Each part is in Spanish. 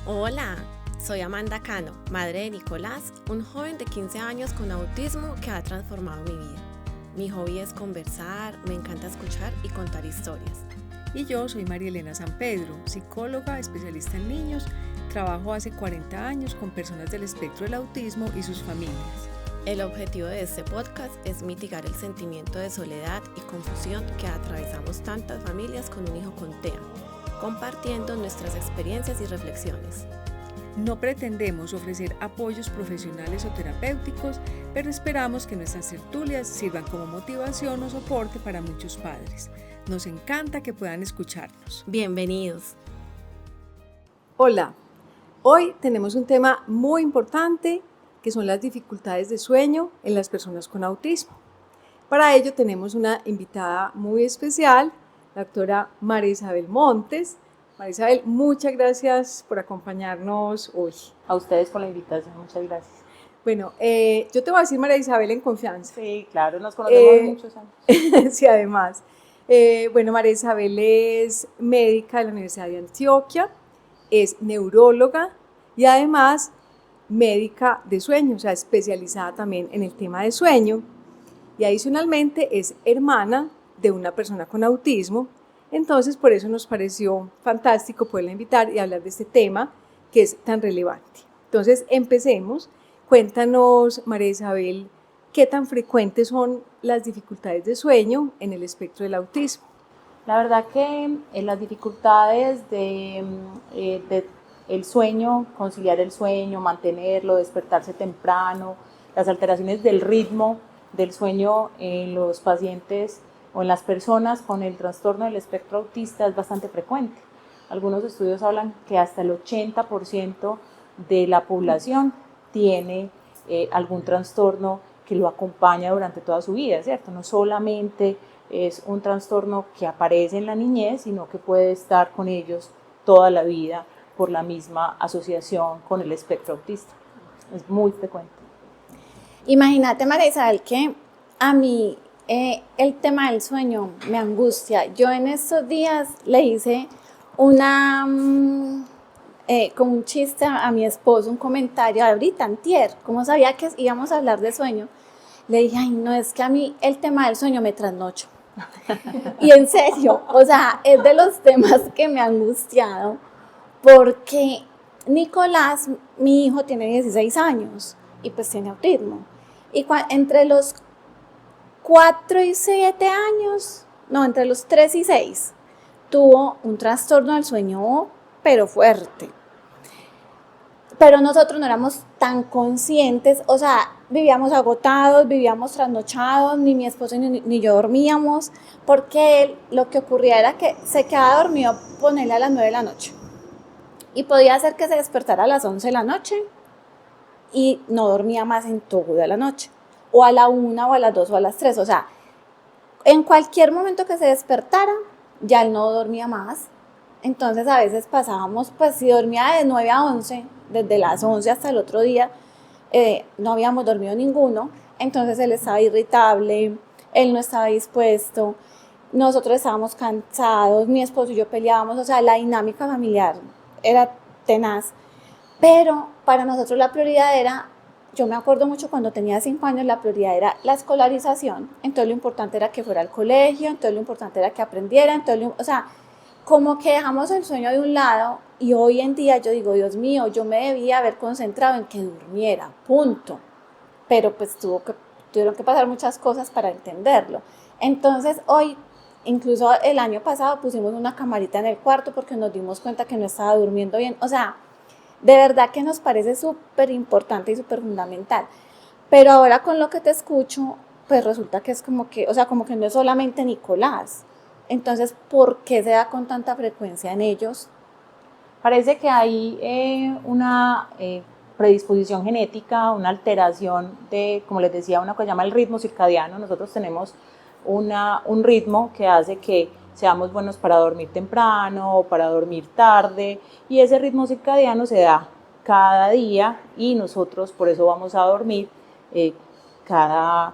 Hola, soy Amanda Cano, madre de Nicolás, un joven de 15 años con autismo que ha transformado mi vida. Mi hobby es conversar, me encanta escuchar y contar historias. Y yo soy María Elena San Pedro, psicóloga, especialista en niños. Trabajo hace 40 años con personas del espectro del autismo y sus familias. El objetivo de este podcast es mitigar el sentimiento de soledad y confusión que atravesamos tantas familias con un hijo con TEA, compartiendo nuestras experiencias y reflexiones. No pretendemos ofrecer apoyos profesionales o terapéuticos, pero esperamos que nuestras tertulias sirvan como motivación o soporte para muchos padres. Nos encanta que puedan escucharnos. Bienvenidos. Hola, hoy tenemos un tema muy importante que son las dificultades de sueño en las personas con autismo. Para ello tenemos una invitada muy especial, la doctora María Isabel Montes. María Isabel, muchas gracias por acompañarnos hoy. A ustedes por la invitación, muchas gracias. Bueno, yo te voy a decir María Isabel en confianza. Sí, claro, nos conocemos muchos años. Sí, además. Bueno, María Isabel es médica de la Universidad de Antioquia, es neuróloga y además médica de sueño, o sea, especializada también en el tema de sueño. Y adicionalmente es hermana de una persona con autismo. Entonces, por eso nos pareció fantástico poderla invitar y hablar de este tema que es tan relevante. Entonces, empecemos. Cuéntanos, María Isabel, ¿qué tan frecuentes son las dificultades de sueño en el espectro del autismo? La verdad que las dificultades de el sueño, conciliar el sueño, mantenerlo, despertarse temprano, las alteraciones del ritmo del sueño en los pacientes o en las personas con el trastorno del espectro autista es bastante frecuente. Algunos estudios hablan que hasta el 80% de la población tiene algún trastorno que lo acompaña durante toda su vida, ¿cierto? No solamente es un trastorno que aparece en la niñez, sino que puede estar con ellos toda la vida por la misma asociación con el espectro autista. Es muy frecuente. Imagínate, María Isabel, que a mí el tema del sueño me angustia. Yo en estos días le hice como un chiste a mi esposo, un comentario ahorita, antier, como sabía que íbamos a hablar de sueño, le dije, ay, no, es que a mí el tema del sueño me trasnocho. Y en serio, o sea, es de los temas que me ha angustiado, porque Nicolás, mi hijo, tiene 16 años y pues tiene autismo. Y entre los 4 y 7 años, no, entre los 3 y 6, tuvo un trastorno del sueño, pero fuerte. Pero nosotros no éramos tan conscientes, o sea, vivíamos agotados, vivíamos trasnochados, ni mi esposo ni yo dormíamos, porque él, lo que ocurría era que se quedaba dormido, ponerle a las 9 de la noche. Y podía hacer que se despertara a las 11 de la noche y no dormía más en toda la noche. O a la 1, o a las 2, o a las 3. O sea, en cualquier momento que se despertara, ya él no dormía más. Entonces a veces pasábamos, pues si dormía de 9 a 11, desde las 11 hasta el otro día, no habíamos dormido ninguno. Entonces él estaba irritable, él no estaba dispuesto, nosotros estábamos cansados, mi esposo y yo peleábamos, o sea, la dinámica familiar era tenaz. Pero para nosotros la prioridad era, yo me acuerdo mucho cuando tenía 5 años, la prioridad era la escolarización. Entonces lo importante era que fuera al colegio, entonces lo importante era que aprendiera, entonces o sea, como que dejamos el sueño de un lado y hoy en día yo digo, Dios mío, yo me debía haber concentrado en que durmiera, punto. Pero pues tuvieron que pasar muchas cosas para entenderlo. Entonces hoy, incluso el año pasado pusimos una camarita en el cuarto porque nos dimos cuenta que no estaba durmiendo bien. O sea, de verdad que nos parece súper importante y súper fundamental. Pero ahora con lo que te escucho, pues resulta que es como que, o sea, como que no es solamente Nicolás. Entonces, ¿por qué se da con tanta frecuencia en ellos? Parece que hay una predisposición genética, una alteración de, como les decía, una cosa que se llama el ritmo circadiano. Nosotros tenemos un ritmo que hace que seamos buenos para dormir temprano o para dormir tarde, y ese ritmo circadiano se da cada día y nosotros por eso vamos a dormir cada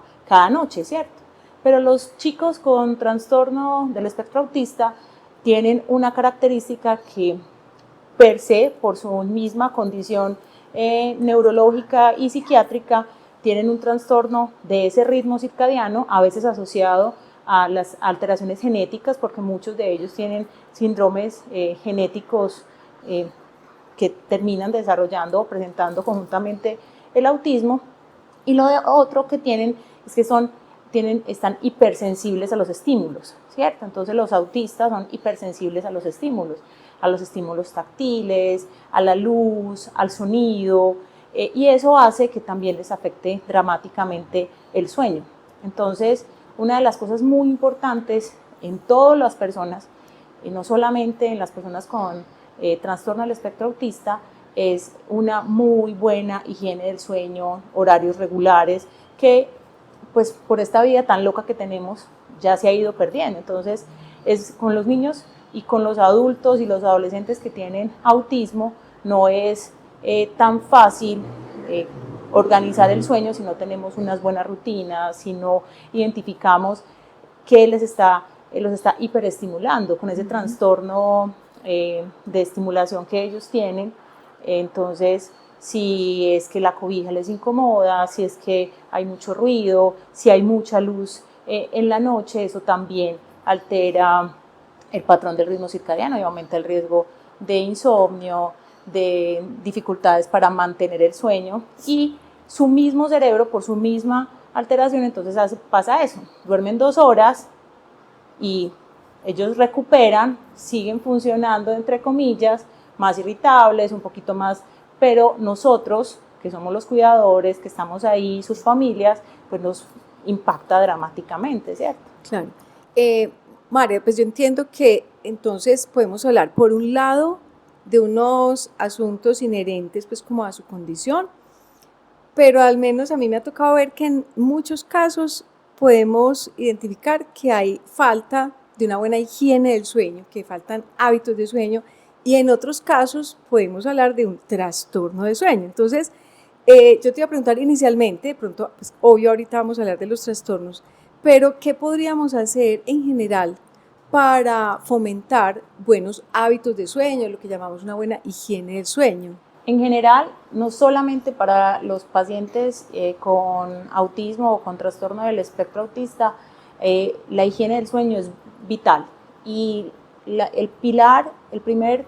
noche, ¿cierto? Pero los chicos con trastorno del espectro autista tienen una característica que per se, por su misma condición neurológica y psiquiátrica, tienen un trastorno de ese ritmo circadiano, a veces asociado a las alteraciones genéticas, porque muchos de ellos tienen síndromes genéticos que terminan desarrollando o presentando conjuntamente el autismo. Y lo otro que tienen es que están hipersensibles a los estímulos, ¿cierto? Entonces los autistas son hipersensibles a los estímulos táctiles, a la luz, al sonido, y eso hace que también les afecte dramáticamente el sueño. Entonces, una de las cosas muy importantes en todas las personas, y no solamente en las personas con trastorno del espectro autista, es una muy buena higiene del sueño, horarios regulares, que pues por esta vida tan loca que tenemos ya se ha ido perdiendo. Entonces, es con los niños y con los adultos y los adolescentes que tienen autismo, no es tan fácil organizar el sueño si no tenemos unas buenas rutinas, si no identificamos qué los está hiperestimulando con ese trastorno de estimulación que ellos tienen. Entonces, si es que la cobija les incomoda, si es que hay mucho ruido, si hay mucha luz en la noche, eso también altera el patrón del ritmo circadiano y aumenta el riesgo de insomnio, de dificultades para mantener el sueño, y su mismo cerebro, por su misma alteración, entonces pasa eso, duermen 2 horas y ellos recuperan, siguen funcionando entre comillas, más irritables, un poquito más, pero nosotros, que somos los cuidadores, que estamos ahí, sus familias, pues nos impacta dramáticamente, ¿cierto? Claro. María, pues yo entiendo que entonces podemos hablar por un lado de unos asuntos inherentes pues como a su condición, pero al menos a mí me ha tocado ver que en muchos casos podemos identificar que hay falta de una buena higiene del sueño, que faltan hábitos de sueño, y en otros casos podemos hablar de un trastorno de sueño. Entonces, yo te iba a preguntar inicialmente, de pronto, pues obvio ahorita vamos a hablar de los trastornos, pero ¿qué podríamos hacer en general para fomentar buenos hábitos de sueño, lo que llamamos una buena higiene del sueño? En general, no solamente para los pacientes con autismo o con trastorno del espectro autista, la higiene del sueño es vital, y el primer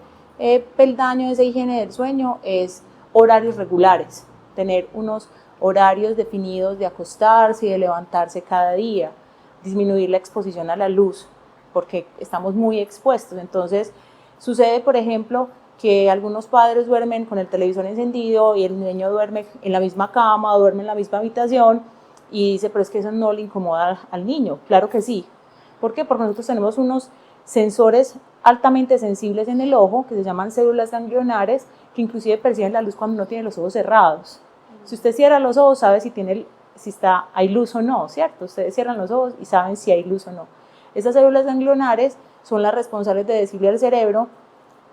peldaño de esa higiene del sueño es horarios regulares, tener unos horarios definidos de acostarse y de levantarse cada día, disminuir la exposición a la luz, porque estamos muy expuestos. Entonces, sucede, por ejemplo, que algunos padres duermen con el televisor encendido y el niño duerme en la misma cama, duerme en la misma habitación, y dice, pero es que eso no le incomoda al niño. Claro que sí. ¿Por qué? Porque nosotros tenemos unos sensores altamente sensibles en el ojo, que se llaman células ganglionares, que inclusive perciben la luz cuando no tiene los ojos cerrados. Si usted cierra los ojos, sabe hay luz o no, ¿cierto? Ustedes cierran los ojos y saben si hay luz o no. Estas células ganglionares son las responsables de decirle al cerebro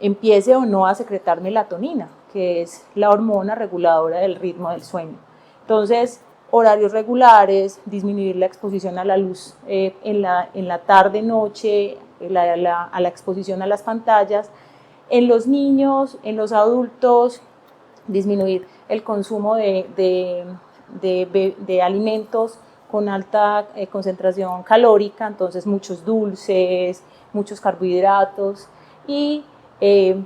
empiece o no a secretar melatonina, que es la hormona reguladora del ritmo del sueño. Entonces, horarios regulares, disminuir la exposición a la luz en la tarde-noche, a la exposición a las pantallas. En los niños, en los adultos, disminuir el consumo de alimentos con alta concentración calórica, entonces muchos dulces, muchos carbohidratos, y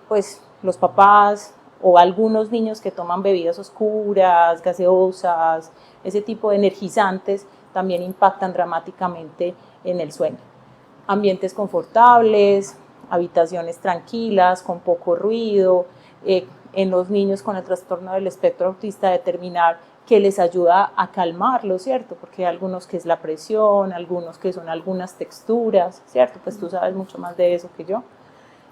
pues los papás o algunos niños que toman bebidas oscuras, gaseosas, ese tipo de energizantes también impactan dramáticamente en el sueño. Ambientes confortables, habitaciones tranquilas, con poco ruido, en los niños con el trastorno del espectro autista determinar qué les ayuda a calmarlo, ¿cierto? Porque hay algunos que es la presión, algunos que son algunas texturas, ¿cierto? Pues tú sabes mucho más de eso que yo.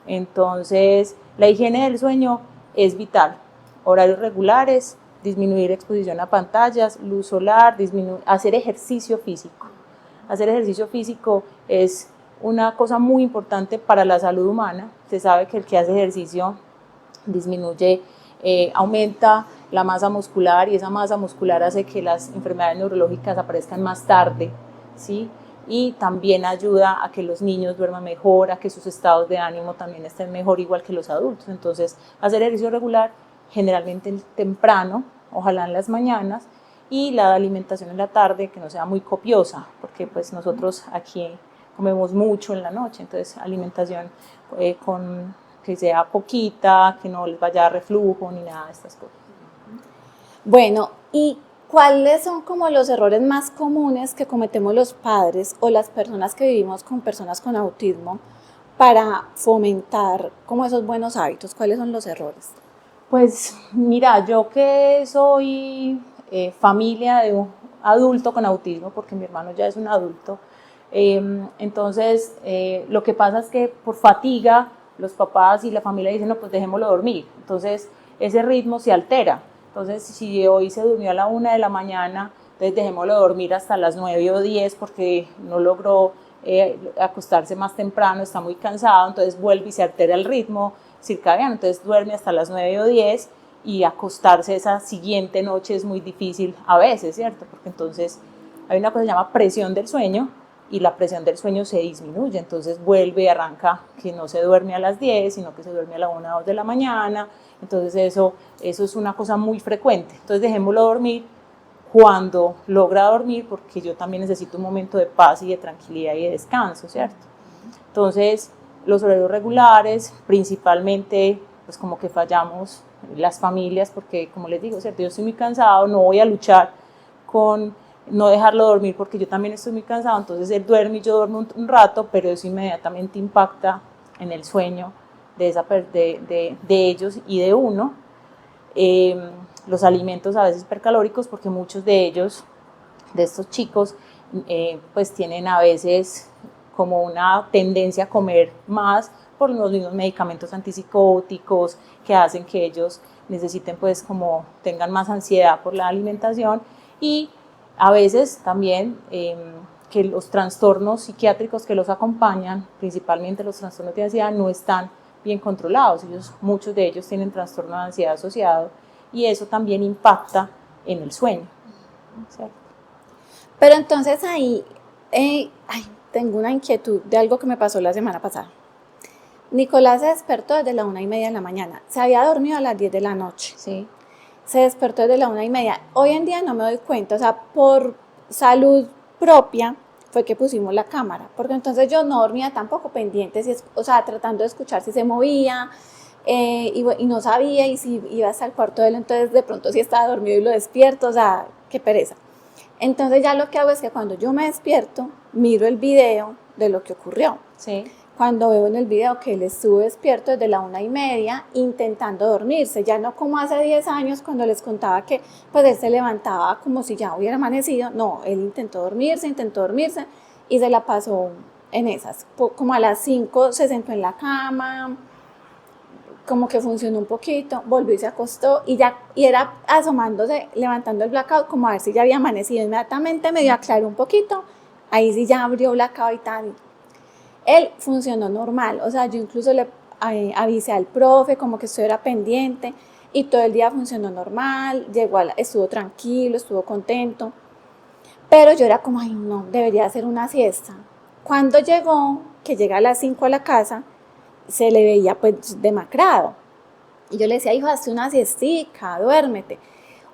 Entonces, la higiene del sueño es vital. Horarios regulares, disminuir exposición a pantallas, luz solar, hacer ejercicio físico. Hacer ejercicio físico es una cosa muy importante para la salud humana. Se sabe que el que hace ejercicio disminuye, aumenta la masa muscular, y esa masa muscular hace que las enfermedades neurológicas aparezcan más tarde, ¿sí? y también ayuda a que los niños duerman mejor, a que sus estados de ánimo también estén mejor, igual que los adultos. Entonces, hacer ejercicio regular, generalmente temprano, ojalá en las mañanas, y la alimentación en la tarde que no sea muy copiosa, porque pues nosotros aquí comemos mucho en la noche, entonces alimentación que sea poquita, que no les vaya a dar reflujo ni nada de estas cosas. Bueno, ¿y cuáles son como los errores más comunes que cometemos los padres o las personas que vivimos con personas con autismo para fomentar como esos buenos hábitos? ¿Cuáles son los errores? Pues mira, yo que soy familia de un adulto con autismo, porque mi hermano ya es un adulto, entonces lo que pasa es que por fatiga los papás y la familia dicen, no, pues dejémoslo dormir, entonces ese ritmo se altera. Entonces, si hoy se durmió a la 1 de la mañana, entonces dejémoslo dormir hasta las 9 o 10 porque no logró acostarse más temprano, está muy cansado, entonces vuelve y se altera el ritmo circadiano, entonces duerme hasta las 9 o 10 y acostarse esa siguiente noche es muy difícil a veces, ¿cierto? Porque entonces hay una cosa que se llama presión del sueño y la presión del sueño se disminuye, entonces vuelve y arranca que no se duerme a las 10, sino que se duerme a la 1 o 2 de la mañana, entonces eso es una cosa muy frecuente, entonces dejémoslo dormir cuando logra dormir, porque yo también necesito un momento de paz y de tranquilidad y de descanso, ¿cierto? Entonces, los horarios regulares, principalmente, pues como que fallamos las familias, porque como les digo, ¿cierto? Yo estoy muy cansado, no voy a luchar con no dejarlo dormir porque yo también estoy muy cansado, entonces él duerme y yo duermo un rato, pero eso inmediatamente impacta en el sueño de ellos y de uno. Los alimentos a veces hipercalóricos, porque muchos de ellos, de estos chicos, pues tienen a veces como una tendencia a comer más por los mismos medicamentos antipsicóticos que hacen que ellos necesiten pues como tengan más ansiedad por la alimentación, y a veces también que los trastornos psiquiátricos que los acompañan, principalmente los trastornos de ansiedad, no están bien controlados. Muchos de ellos tienen trastorno de ansiedad asociado y eso también impacta en el sueño. ¿Cierto? Pero entonces ahí, tengo una inquietud de algo que me pasó la semana pasada. Nicolás se despertó desde la 1:30 de la mañana, se había dormido a las 10 de la noche. Sí. Se despertó desde la 1:30. Hoy en día no me doy cuenta, o sea, por salud propia fue que pusimos la cámara, porque entonces yo no dormía tampoco pendiente, o sea, tratando de escuchar si se movía, y no sabía, y si iba hasta el cuarto de él, entonces de pronto si estaba dormido y lo despierto, o sea, qué pereza. Entonces ya lo que hago es que cuando yo me despierto, miro el video de lo que ocurrió. Sí. Cuando veo en el video que él estuvo despierto desde la 1:30 intentando dormirse, ya no como hace 10 años cuando les contaba que pues él se levantaba como si ya hubiera amanecido, no, él intentó dormirse y se la pasó en esas, como a las 5 se sentó en la cama, como que funcionó un poquito, volvió y se acostó y era asomándose, levantando el blackout como a ver si ya había amanecido, inmediatamente medio aclaró un poquito, ahí sí ya abrió blackout y tal. Él funcionó normal, o sea, yo incluso le avisé al profe como que estuviera pendiente y todo el día funcionó normal, estuvo tranquilo, estuvo contento, pero yo era como, ay no, debería hacer una siesta. Cuando llegó, que llega a las 5 a la casa, se le veía pues demacrado y yo le decía, hijo, hazte una siestica, duérmete,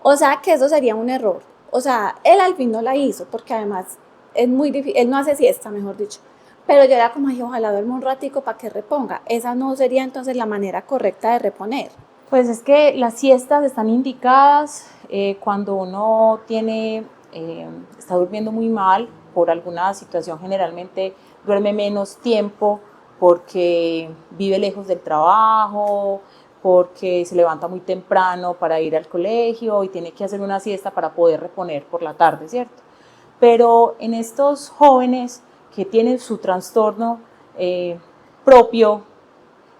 o sea que eso sería un error, o sea, él al fin no la hizo porque además es muy difícil, él no hace siesta, mejor dicho. Pero yo era como, ay, ojalá duerma un ratico para que reponga. Esa no sería entonces la manera correcta de reponer. Pues es que las siestas están indicadas cuando uno está durmiendo muy mal por alguna situación, generalmente duerme menos tiempo porque vive lejos del trabajo, porque se levanta muy temprano para ir al colegio y tiene que hacer una siesta para poder reponer por la tarde, ¿cierto? Pero en estos jóvenes que tienen su trastorno propio,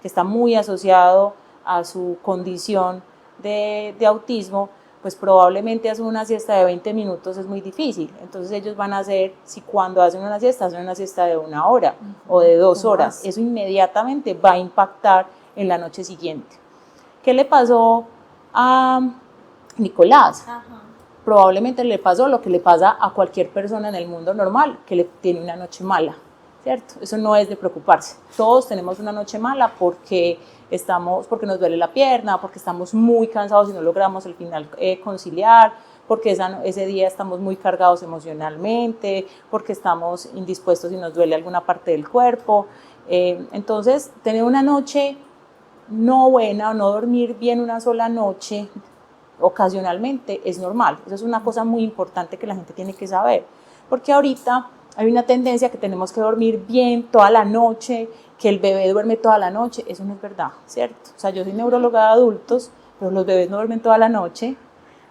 que está muy asociado a su condición de autismo, pues probablemente hacer una siesta de 20 minutos es muy difícil. Entonces ellos van a hacer, si cuando hacen una siesta de 1 hora o de 2 horas, eso inmediatamente va a impactar en la noche siguiente. ¿Qué le pasó a Nicolás? Ajá. probablemente le pasó lo que le pasa a cualquier persona en el mundo normal, que le tiene una noche mala, ¿cierto? Eso no es de preocuparse. Todos tenemos una noche mala porque nos duele la pierna, porque estamos muy cansados y no logramos al final conciliar, porque ese día estamos muy cargados emocionalmente, porque estamos indispuestos y nos duele alguna parte del cuerpo. Entonces, tener una noche no buena o no dormir bien una sola noche ocasionalmente es normal. Eso es una cosa muy importante que la gente tiene que saber, porque ahorita hay una tendencia que tenemos que dormir bien toda la noche, que el bebé duerme toda la noche. Eso no es verdad, ¿cierto? O sea, yo soy neuróloga de adultos, pero los bebés no duermen toda la noche,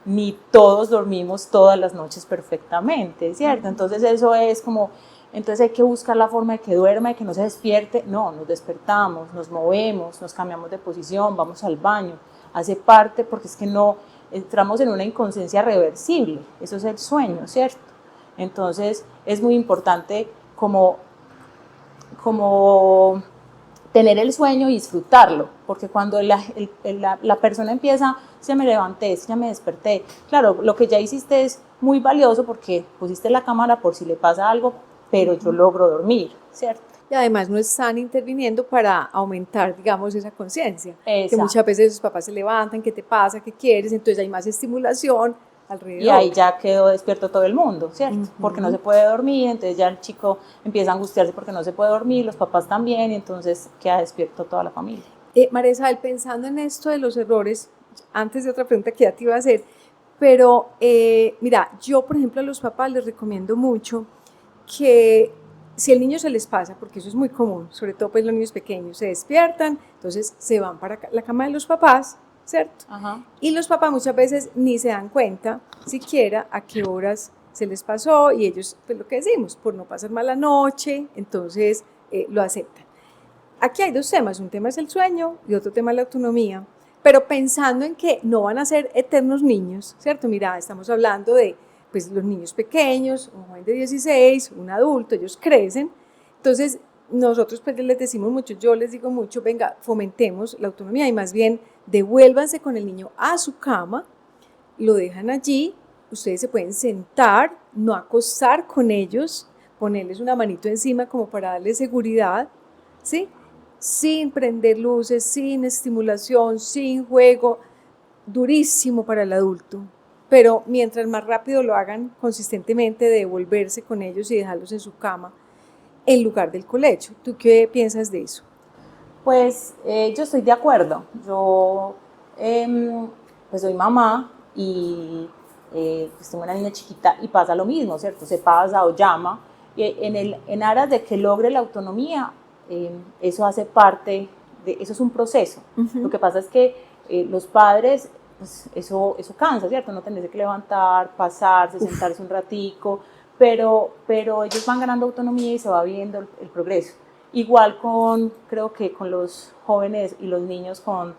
ni todos dormimos todas las noches perfectamente, ¿cierto? Entonces eso es como, entonces hay que buscar la forma de que duerma, de que no se despierte. No, nos despertamos, nos movemos, nos cambiamos de posición, vamos al baño, hace parte, porque es que no, entramos en una inconsciencia reversible, eso es el sueño, ¿cierto? Entonces es muy importante como tener el sueño y disfrutarlo, porque cuando la persona empieza, ya me levanté, ya me desperté, claro, lo que ya hiciste es muy valioso porque pusiste la cámara por si le pasa algo, pero yo logro dormir, ¿cierto? Y además no están interviniendo para aumentar, digamos, esa conciencia, que Exacto. muchas veces los papás se levantan, ¿qué te pasa? ¿Qué quieres? Entonces hay más estimulación alrededor. Y ahí ya quedó despierto todo el mundo, ¿cierto? Porque no se puede dormir, entonces ya el chico empieza a angustiarse porque no se puede dormir, los papás también, y entonces queda despierto toda la familia. María Isabel, pensando en esto de los errores, antes de otra pregunta que ya te iba a hacer, pero mira, yo por ejemplo a los papás les recomiendo mucho que si el niño se les pasa, porque eso es muy común, sobre todo pues los niños pequeños, se despiertan, entonces se van para la cama de los papás, ¿cierto? Ajá. Y los papás muchas veces ni se dan cuenta siquiera a qué horas se les pasó y ellos, pues lo que decimos, por no pasar mala noche, entonces lo aceptan. Aquí hay dos temas, un tema es el sueño y otro tema es la autonomía, pero pensando en que no van a ser eternos niños, ¿cierto? Mira, estamos hablando de pues los niños pequeños, un joven de 16, un adulto, ellos crecen, entonces nosotros pues les decimos mucho, yo les digo mucho, venga, fomentemos la autonomía y más bien devuélvanse con el niño a su cama, lo dejan allí, ustedes se pueden sentar, no acostar con ellos, ponerles una manito encima como para darles seguridad, ¿sí? Sin prender luces, sin estimulación, sin juego, durísimo para el adulto. Pero mientras más rápido lo hagan consistentemente, de devolverse con ellos y dejarlos en su cama, en lugar del colecho. ¿Tú qué piensas de eso? Pues yo estoy de acuerdo. Yo pues soy mamá y pues tengo una niña chiquita y pasa lo mismo, ¿cierto? Se pasa o llama. Y en aras de que logre la autonomía, eso hace parte eso es un proceso. Lo que pasa es que los padres, pues eso cansa, ¿cierto? No tenerse que levantar, pasarse, sentarse un ratico, pero ellos van ganando autonomía y se va viendo el progreso. Igual creo que con los jóvenes y los niños con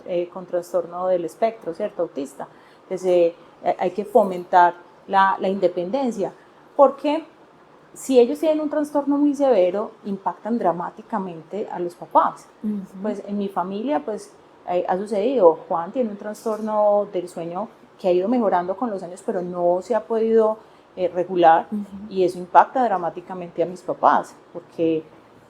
trastorno del espectro, ¿cierto? Autista. Entonces hay que fomentar la independencia, porque si ellos tienen un trastorno muy severo, impactan dramáticamente a los papás. Pues en mi familia, pues ha sucedido, Juan tiene un trastorno del sueño que ha ido mejorando con los años, pero no se ha podido regular, y eso impacta dramáticamente a mis papás, porque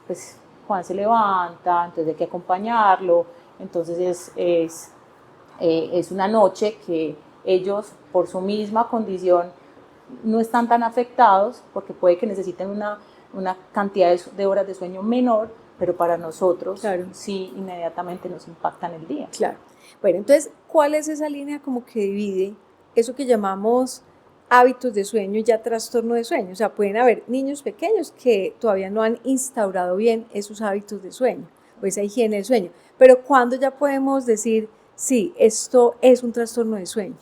pues Juan se levanta, entonces hay que acompañarlo, entonces es una noche que ellos por su misma condición no están tan afectados, porque puede que necesiten una cantidad de horas de sueño menor, pero para nosotros claro, sí inmediatamente nos impacta en el día. Claro. Bueno, entonces, ¿cuál es esa línea como que divide eso que llamamos hábitos de sueño y ya trastorno de sueño? O sea, pueden haber niños pequeños que todavía no han instaurado bien esos hábitos de sueño o esa higiene del sueño, pero ¿cuándo ya podemos decir, sí, esto es un trastorno de sueño?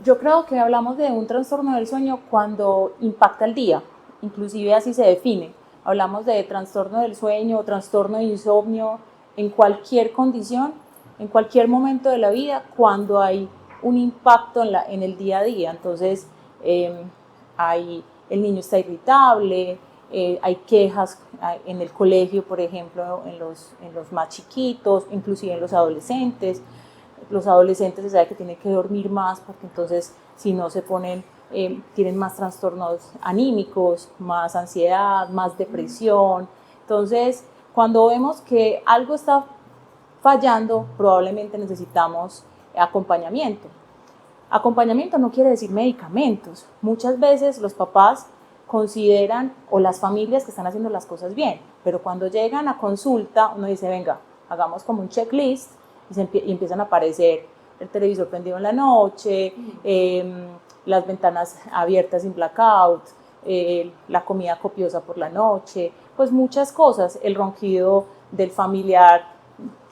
Yo creo que hablamos de un trastorno del sueño cuando impacta el día, inclusive así se define. Hablamos de trastorno del sueño o trastorno de insomnio en cualquier condición, en cualquier momento de la vida, cuando hay un impacto en el día a día. Entonces, el niño está irritable, hay quejas en el colegio, por ejemplo, en los más chiquitos, inclusive en los adolescentes. los adolescentes se sabe que tienen que dormir más porque entonces si no se ponen, tienen más trastornos anímicos, más ansiedad, más depresión. Entonces, cuando vemos que algo está fallando, probablemente necesitamos acompañamiento. Acompañamiento no quiere decir medicamentos. Muchas veces los papás consideran, o las familias, que están haciendo las cosas bien, pero cuando llegan a consulta uno dice, venga, hagamos como un checklist y empiezan a aparecer el televisor prendido en la noche, las ventanas abiertas sin blackout, la comida copiosa por la noche, pues muchas cosas, el ronquido del familiar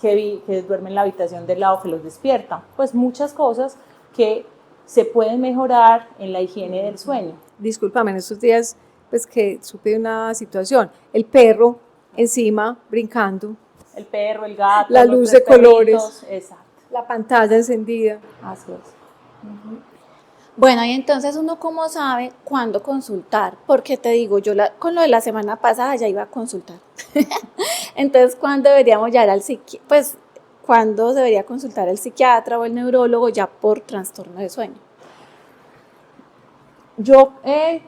que duerme en la habitación del lado que los despierta, pues muchas cosas que se pueden mejorar en la higiene del sueño. Discúlpame, en estos días pues que supe de una situación, el perro encima brincando, El perro, el gato, la los luz tres de colores, perritos, exacto, la pantalla encendida. así es. Bueno, y entonces uno cómo sabe cuándo consultar, porque te digo, con lo de la semana pasada ya iba a consultar. Entonces, ¿cuándo deberíamos llegar al psiquiatra? Pues, ¿cuándo debería consultar el psiquiatra o el neurólogo ya por trastorno de sueño? Yo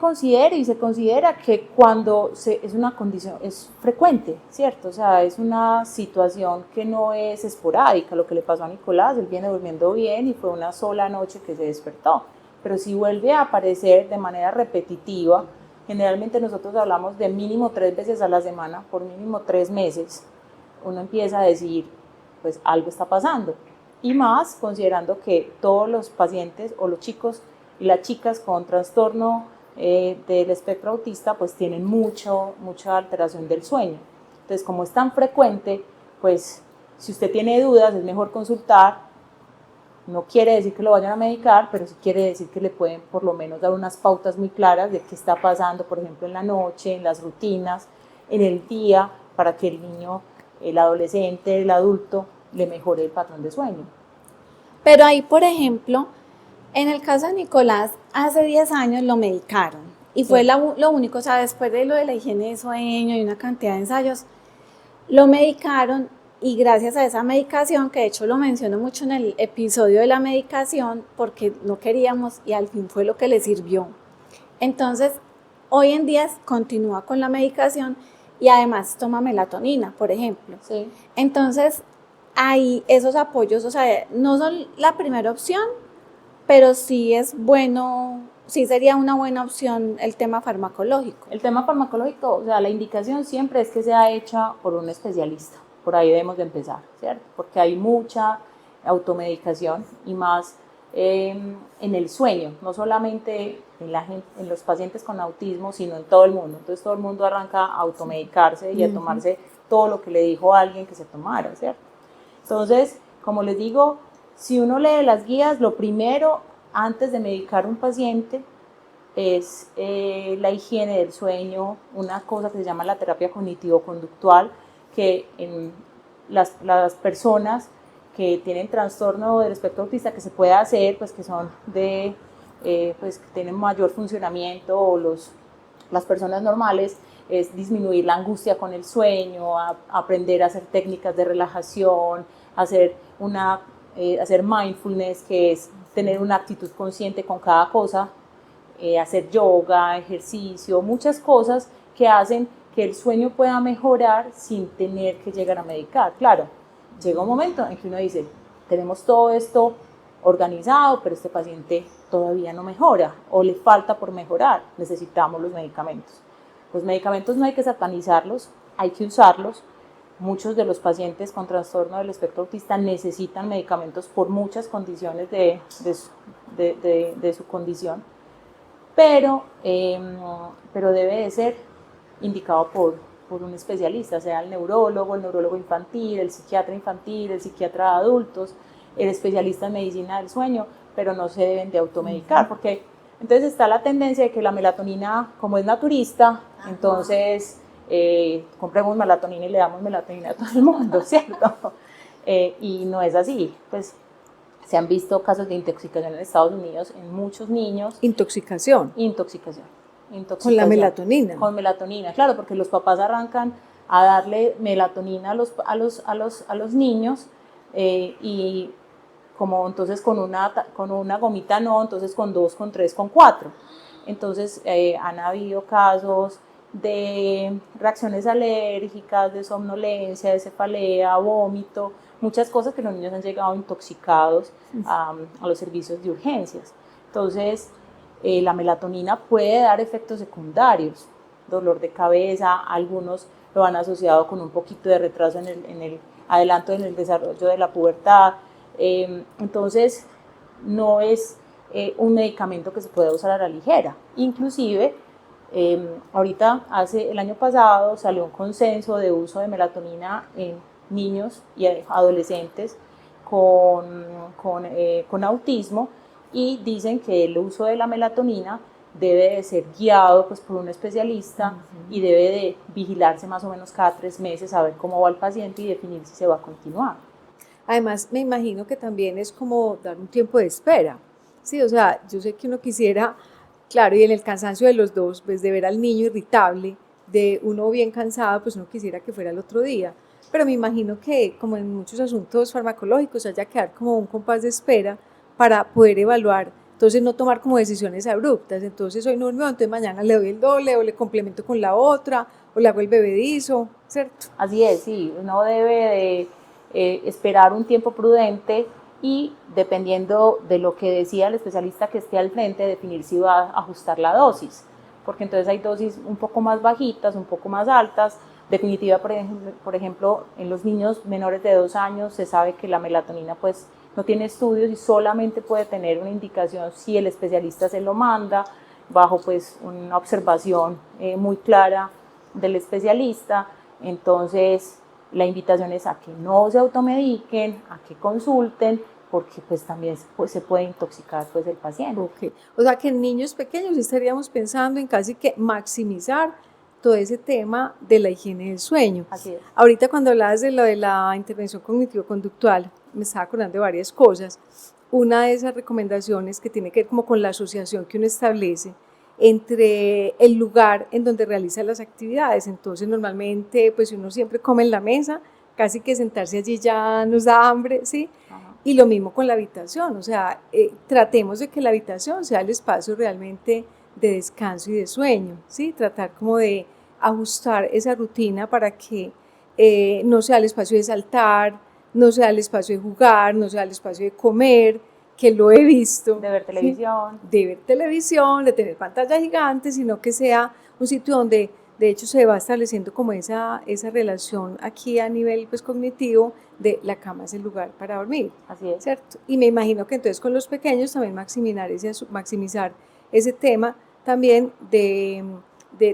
considero y se considera que cuando es una condición, es frecuente, ¿cierto? O sea, es una situación que no es esporádica. Lo que le pasó a Nicolás, él viene durmiendo bien y fue una sola noche que se despertó. Pero si vuelve a aparecer de manera repetitiva, generalmente nosotros hablamos de mínimo 3 veces a la semana, por mínimo 3 meses, uno empieza a decir, pues algo está pasando. Y más considerando que todos los pacientes o los chicos y las chicas con trastorno del espectro autista pues tienen mucha alteración del sueño. Entonces, como es tan frecuente, pues si usted tiene dudas es mejor consultar. No quiere decir que lo vayan a medicar, pero sí quiere decir que le pueden por lo menos dar unas pautas muy claras de qué está pasando, por ejemplo, en la noche, en las rutinas, en el día, para que el niño, el adolescente, el adulto, le mejore el patrón de sueño. Pero ahí, por ejemplo, en el caso de Nicolás, hace 10 años lo medicaron y fue Sí. lo único, o sea, después de lo de la higiene de sueño y una cantidad de ensayos, lo medicaron y gracias a esa medicación, que de hecho lo menciono mucho en el episodio de la medicación, porque no queríamos y al fin fue lo que le sirvió. Entonces, hoy en día continúa con la medicación y además toma melatonina, por ejemplo. Sí. Entonces, hay esos apoyos, o sea, no son la primera opción, pero sí es bueno, sí sería una buena opción el tema farmacológico. El tema farmacológico, o sea, la indicación siempre es que sea hecha por un especialista. Por ahí debemos de empezar, ¿cierto? Porque hay mucha automedicación y más en el sueño, no solamente en los pacientes con autismo, sino en todo el mundo. Entonces todo el mundo arranca a automedicarse y a tomarse todo lo que le dijo a alguien que se tomara, ¿cierto? Entonces, como les digo, si uno lee las guías, lo primero antes de medicar a un paciente es la higiene del sueño, una cosa que se llama la terapia cognitivo-conductual, que en las personas que tienen trastorno del espectro autista que se puede hacer, pues que son pues que tienen mayor funcionamiento, o las personas normales, es disminuir la angustia con el sueño, aprender a hacer técnicas de relajación, hacer mindfulness, que es tener una actitud consciente con cada cosa, hacer yoga, ejercicio, muchas cosas que hacen que el sueño pueda mejorar sin tener que llegar a medicar. Claro, llega un momento en que uno dice, tenemos todo esto organizado, pero este paciente todavía no mejora o le falta por mejorar, necesitamos los medicamentos. Los medicamentos no hay que satanizarlos, hay que usarlos. Muchos de los pacientes con trastorno del espectro autista necesitan medicamentos por muchas condiciones de su condición, pero debe de ser indicado por un especialista, sea el neurólogo infantil, el psiquiatra de adultos, el especialista en medicina del sueño, pero no se deben de automedicar, porque entonces está la tendencia de que la melatonina, como es naturista, entonces compremos melatonina y le damos melatonina a todo el mundo, ¿cierto? Y no es así, pues se han visto casos de intoxicación en Estados Unidos en muchos niños. Intoxicación. Con la melatonina. Con melatonina, claro, porque los papás arrancan a darle melatonina a los niños y como entonces con una gomita no, entonces con 2, con 3, con 4. Entonces han habido casos de reacciones alérgicas, de somnolencia, de cefalea, vómito, muchas cosas que los niños han llegado intoxicados a los servicios de urgencias. Entonces, la melatonina puede dar efectos secundarios, dolor de cabeza, algunos lo han asociado con un poquito de retraso en el adelanto en el desarrollo de la pubertad. Entonces, no es un medicamento que se pueda usar a la ligera. Inclusive, ahorita, el año pasado salió un consenso de uso de melatonina en niños y adolescentes con autismo, y dicen que el uso de la melatonina debe de ser guiado pues, por un especialista y debe de vigilarse más o menos cada 3 meses a ver cómo va el paciente y definir si se va a continuar. Además, me imagino que también es como dar un tiempo de espera, ¿sí? O sea, yo sé que uno quisiera, claro, y en el cansancio de los dos, pues de ver al niño irritable, de uno bien cansado, pues uno quisiera que fuera el otro día, pero me imagino que como en muchos asuntos farmacológicos haya que dar como un compás de espera para poder evaluar, entonces no tomar como decisiones abruptas, entonces hoy no durmió, entonces mañana le doy el doble o le complemento con la otra o le hago el bebedizo, ¿cierto? Así es, sí, uno debe de esperar un tiempo prudente y dependiendo de lo que decía el especialista que esté al frente, definir si va a ajustar la dosis, porque entonces hay dosis un poco más bajitas, un poco más altas. Definitiva, por ejemplo, en los niños menores de 2 años se sabe que la melatonina pues no tiene estudios y solamente puede tener una indicación si el especialista se lo manda, bajo pues una observación muy clara del especialista. Entonces la invitación es a que no se automediquen, a que consulten, porque pues también se puede intoxicar pues el paciente. Okay. O sea que en niños pequeños estaríamos pensando en casi que maximizar todo ese tema de la higiene del sueño. Así es. Ahorita cuando hablabas de lo de la intervención cognitivo-conductual, me estaba acordando de varias cosas. Una de esas recomendaciones que tiene que ver como con la asociación que uno establece entre el lugar en donde realiza las actividades. Entonces normalmente pues uno siempre come en la mesa, casi que sentarse allí ya nos da hambre, ¿sí? Ajá. Y lo mismo con la habitación, o sea, tratemos de que la habitación sea el espacio realmente de descanso y de sueño, ¿sí? Tratar como de ajustar esa rutina para que no sea el espacio de saltar, no sea el espacio de jugar, no sea el espacio de comer, que lo he visto. De ver televisión. ¿Sí? De ver televisión, de tener pantalla gigante, sino que sea un sitio donde de hecho se va estableciendo como esa relación aquí a nivel pues, cognitivo de la cama es el lugar para dormir. Así es. ¿Cierto? Y me imagino que entonces con los pequeños también maximizar ese tema también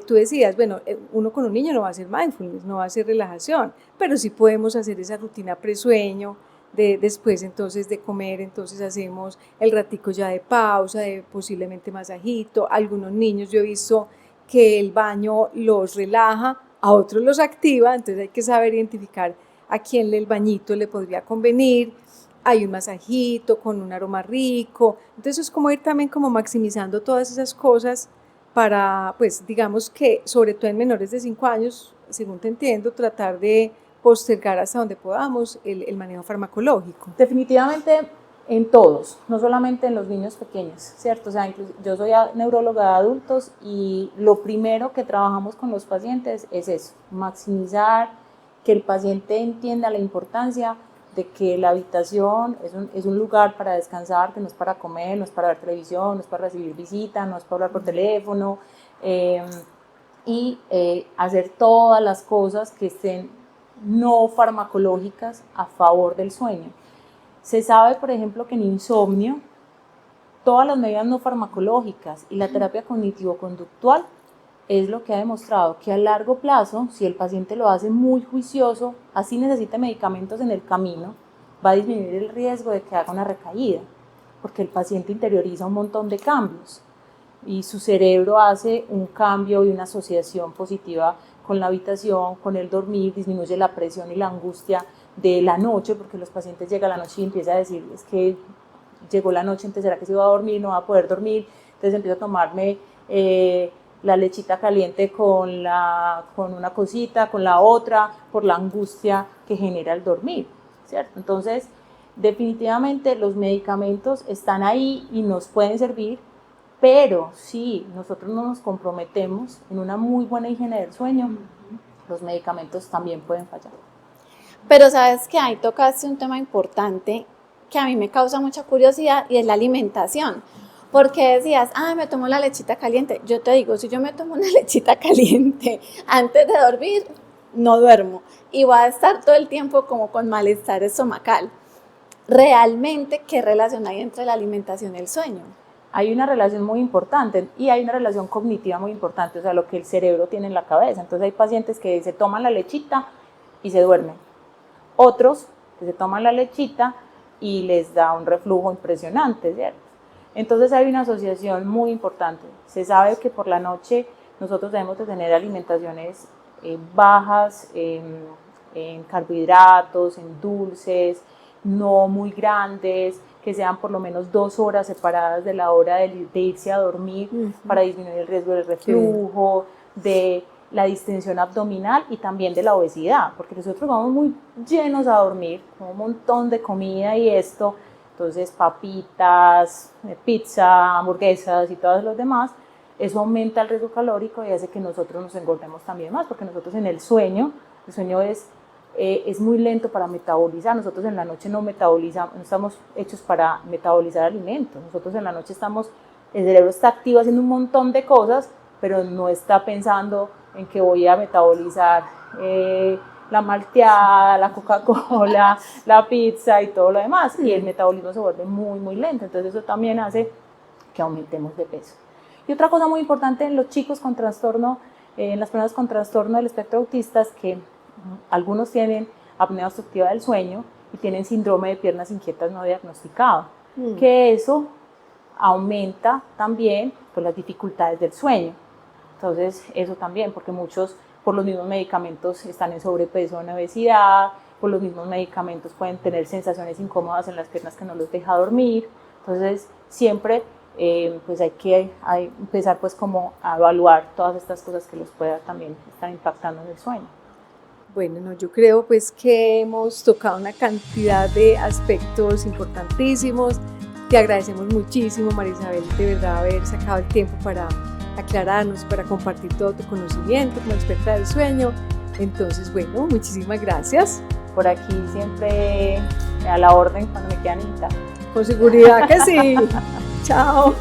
tú decías, bueno, uno con un niño no va a hacer mindfulness, no va a hacer relajación, pero sí podemos hacer esa rutina presueño, después entonces de comer, entonces hacemos el ratico ya de pausa, de posiblemente masajito. Algunos niños yo he visto que el baño los relaja, a otros los activa, entonces hay que saber identificar a quién el bañito le podría convenir. Hay un masajito con un aroma rico, entonces es como ir también como maximizando todas esas cosas para, pues digamos que sobre todo en menores de 5 años, según te entiendo, tratar de postergar hasta donde podamos el manejo farmacológico. Definitivamente en todos, no solamente en los niños pequeños, ¿cierto? O sea, yo soy neuróloga de adultos y lo primero que trabajamos con los pacientes es eso, maximizar, que el paciente entienda la importancia de que la habitación es un lugar para descansar, que no es para comer, no es para ver televisión, no es para recibir visitas, no es para hablar por teléfono, y hacer todas las cosas que estén no farmacológicas a favor del sueño. Se sabe, por ejemplo, que en insomnio, todas las medidas no farmacológicas y la terapia cognitivo-conductual es lo que ha demostrado que a largo plazo, si el paciente lo hace muy juicioso, así necesita medicamentos en el camino, va a disminuir el riesgo de que haga una recaída, porque el paciente interioriza un montón de cambios y su cerebro hace un cambio y una asociación positiva con la habitación, con el dormir, disminuye la presión y la angustia de la noche, porque los pacientes llegan a la noche y empiezan a decir, es que llegó la noche, entonces ¿será que se va a dormir? No va a poder dormir, entonces empiezo a tomarme la lechita caliente con una cosita, con la otra, por la angustia que genera el dormir, ¿cierto? Entonces, definitivamente los medicamentos están ahí y nos pueden servir, pero si nosotros no nos comprometemos en una muy buena higiene del sueño, los medicamentos también pueden fallar. Pero sabes que ahí tocaste un tema importante que a mí me causa mucha curiosidad y es la alimentación. Porque decías, me tomo la lechita caliente. Yo te digo, si yo me tomo una lechita caliente antes de dormir, no duermo. Y voy a estar todo el tiempo como con malestar estomacal. ¿Realmente qué relación hay entre la alimentación y el sueño? Hay una relación muy importante y hay una relación cognitiva muy importante, o sea, lo que el cerebro tiene en la cabeza. Entonces hay pacientes que se toman la lechita y se duermen. Otros que se toman la lechita y les da un reflujo impresionante, ¿cierto? Entonces hay una asociación muy importante. Se sabe que por la noche nosotros debemos de tener alimentaciones bajas en carbohidratos, en dulces, no muy grandes, que sean por lo menos 2 horas separadas de la hora de irse a dormir para disminuir el riesgo del reflujo, de la distensión abdominal y también de la obesidad, porque nosotros vamos muy llenos a dormir, con un montón de comida y esto, entonces papitas, pizza, hamburguesas y todos los demás, eso aumenta el riesgo calórico y hace que nosotros nos engordemos también más, porque nosotros en el sueño es muy lento para metabolizar. Nosotros en la noche no metabolizamos, no estamos hechos para metabolizar alimentos. Nosotros en la noche el cerebro está activo haciendo un montón de cosas, pero no está pensando en que voy a metabolizar la malteada, la Coca-Cola, la pizza y todo lo demás. Y el metabolismo se vuelve muy, muy lento. Entonces eso también hace que aumentemos de peso. Y otra cosa muy importante en los chicos con trastorno, en las personas con trastorno del espectro autista, es que algunos tienen apnea obstructiva del sueño y tienen síndrome de piernas inquietas no diagnosticado, que eso aumenta también pues, las dificultades del sueño. Entonces eso también, porque muchos por los mismos medicamentos están en sobrepeso o en obesidad, por los mismos medicamentos pueden tener sensaciones incómodas en las piernas que no los deja dormir. Entonces siempre pues hay que empezar pues como a evaluar todas estas cosas que los puedan también estar impactando en el sueño. Bueno, no, yo creo pues que hemos tocado una cantidad de aspectos importantísimos. Te agradecemos muchísimo, María Isabel, de verdad haber sacado el tiempo para aclararnos, para compartir todo tu conocimiento como experta del sueño. Entonces, bueno, muchísimas gracias. Por aquí siempre a la orden cuando me quieran invitar. Con seguridad que sí. Chao.